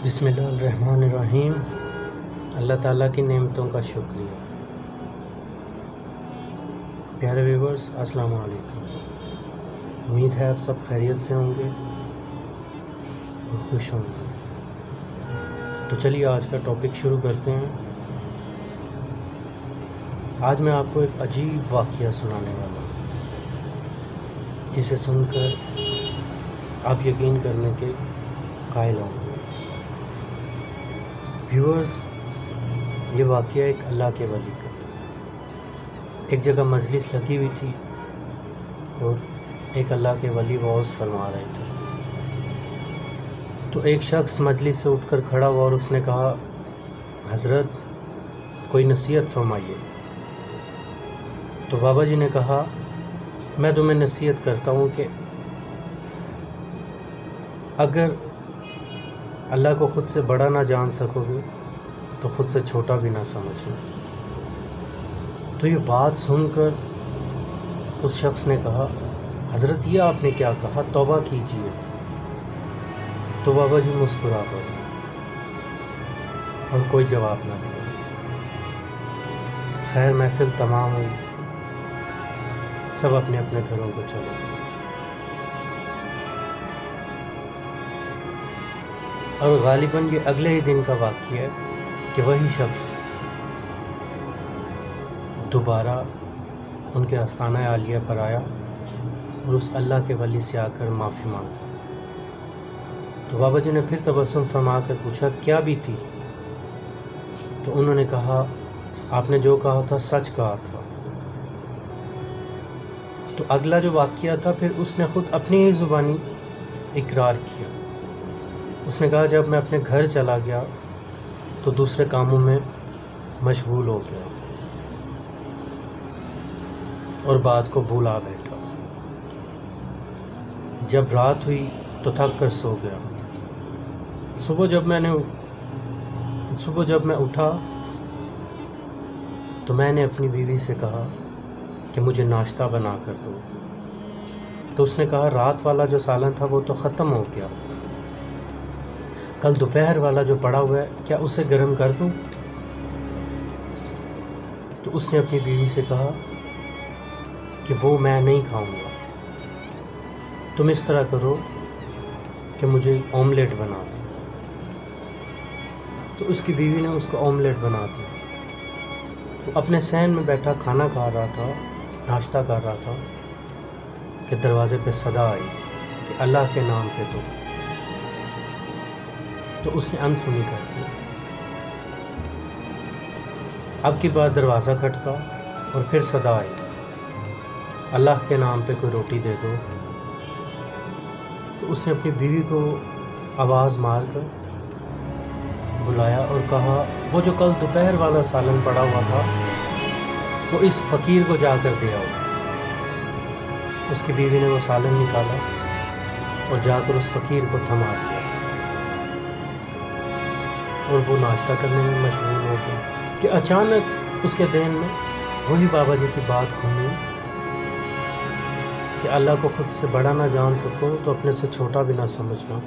بسم اللہ الرحمن الرحیم۔ اللہ تعالیٰ کی نعمتوں کا شکریہ۔ پیارے ویورز، السلام علیکم۔ امید ہے آپ سب خیریت سے ہوں گے اور خوش ہوں گے۔ تو چلیے آج کا ٹاپک شروع کرتے ہیں۔ آج میں آپ کو ایک عجیب واقعہ سنانے والا ہوں جسے سن کر آپ یقین کرنے کے قائل ہوں گے۔ ویورز، یہ واقعہ ایک اللہ کے ولی کا۔ ایک جگہ مجلس لگی ہوئی تھی اور ایک اللہ کے ولی وعظ فرما رہے تھے۔ تو ایک شخص مجلس سے اٹھ کر کھڑا ہوا اور اس نے کہا، حضرت کوئی نصیحت فرمائیے۔ تو بابا جی نے کہا، میں تمہیں نصیحت کرتا ہوں کہ اگر اللہ کو خود سے بڑا نہ جان سکو گے تو خود سے چھوٹا بھی نہ سمجھو۔ تو یہ بات سن کر اس شخص نے کہا، حضرت یہ آپ نے کیا کہا، توبہ کیجیے۔ تو بابا جی مسکرا پڑے اور کوئی جواب نہ دیا۔ خیر محفل تمام ہوئی، سب اپنے اپنے گھروں کو چلے گئے۔ اور غالباً یہ اگلے ہی دن کا واقعہ ہے کہ وہی شخص دوبارہ ان کے آستانہ عالیہ پر آیا اور اس اللہ کے ولی سے آ کر معافی مانگی۔ تو بابا جی نے پھر تبسم فرما کر پوچھا، کیا بھی تھی؟ تو انہوں نے کہا، آپ نے جو کہا تھا سچ کہا تھا۔ تو اگلا جو واقعہ تھا پھر اس نے خود اپنی ہی زبانی اقرار کیا۔ اس نے کہا، جب میں اپنے گھر چلا گیا تو دوسرے کاموں میں مشغول ہو گیا اور بات کو بھولا بیٹھا۔ جب رات ہوئی تو تھک کر سو گیا۔ صبح جب میں اٹھا تو میں نے اپنی بیوی سے کہا کہ مجھے ناشتہ بنا کر دو۔ تو اس نے کہا، رات والا جو سالن تھا وہ تو ختم ہو گیا، کل دوپہر والا جو پڑا ہوا ہے کیا اسے گرم کر دوں؟ تو اس نے اپنی بیوی سے کہا کہ وہ میں نہیں کھاؤں گا، تم اس طرح کرو کہ مجھے آملیٹ بنا دو۔ تو اس کی بیوی نے اس کو آملیٹ بنا دیا۔ وہ اپنے صحن میں بیٹھا کھانا کھا رہا تھا، ناشتہ کر رہا تھا کہ دروازے پہ صدا آئی کہ اللہ کے نام پہ دو۔ تو اس نے انسنی کر دی۔ اب کی بار دروازہ کھٹکا اور پھر صدا آئی، اللہ کے نام پہ کوئی روٹی دے دو۔ تو اس نے اپنی بیوی کو آواز مار کر بلایا اور کہا، وہ جو کل دوپہر والا سالن پڑا ہوا تھا وہ اس فقیر کو جا کر دے آؤ۔ اس کی بیوی نے وہ سالن نکالا اور جا کر اس فقیر کو تھما دیا اور وہ ناشتہ کرنے میں مشغول ہو گئی کہ اچانک اس کے ذہن میں وہی بابا جی کی بات گھومی کہ اللہ کو خود سے بڑا نہ جان سکو تو اپنے سے چھوٹا بھی نہ سمجھنا۔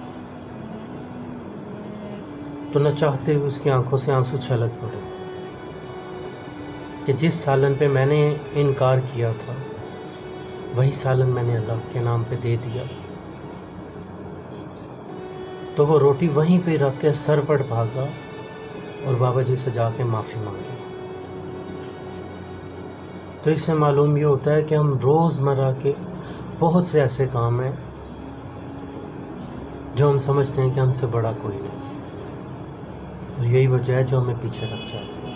تو نہ چاہتے ہوئے اس کی آنکھوں سے آنسو چھلک پڑے کہ جس سالن پہ میں نے انکار کیا تھا وہی سالن میں نے اللہ کے نام پہ دے دیا۔ تو وہ روٹی وہیں پہ رکھ کے سر پڑ بھاگا اور بابا جی سے جا کے معافی مانگی۔ تو اس سے معلوم یہ ہوتا ہے کہ ہم روزمرہ کے بہت سے ایسے کام ہیں جو ہم سمجھتے ہیں کہ ہم سے بڑا کوئی نہیں، اور یہی وجہ ہے جو ہمیں پیچھے رکھ جاتی ہے۔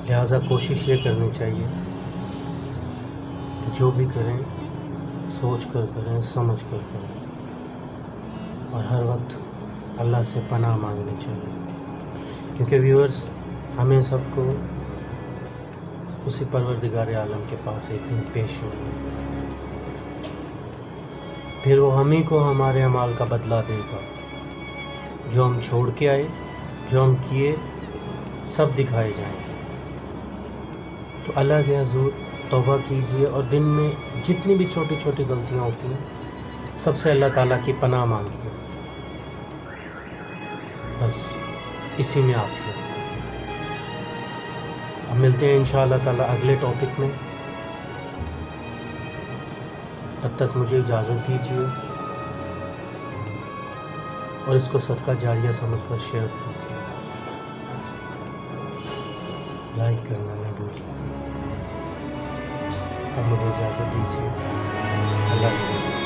لہٰذا کوشش یہ کرنی چاہیے کہ جو بھی کریں سوچ کر کریں، سمجھ کر کریں، اور ہر وقت اللہ سے پناہ مانگنی چاہیے، کیونکہ ویورز ہمیں سب کو اسی پروردگار عالم کے پاس ایک دن پیش ہوگا، پھر وہ ہم ہی کو ہمارے اعمال کا بدلہ دے گا۔ جو ہم چھوڑ کے آئے، جو ہم کیے، سب دکھائے جائیں گے۔ تو اللہ کے حضور توبہ کیجیے اور دن میں جتنی بھی چھوٹی چھوٹی غلطیاں ہوتی ہیں سب سے اللہ تعالیٰ کی پناہ مانگیے۔ بس اسی میں عافیت ہے۔ اب ملتے ہیں انشاءاللہ تعالی اگلے ٹاپک میں، تب تک مجھے اجازت دیجیے، اور اس کو صدقہ جاریہ سمجھ کر شیئر کیجیے، لائک کرنا نہ بھولیں۔ اب مجھے اجازت دیجیے، اللہ حافظ۔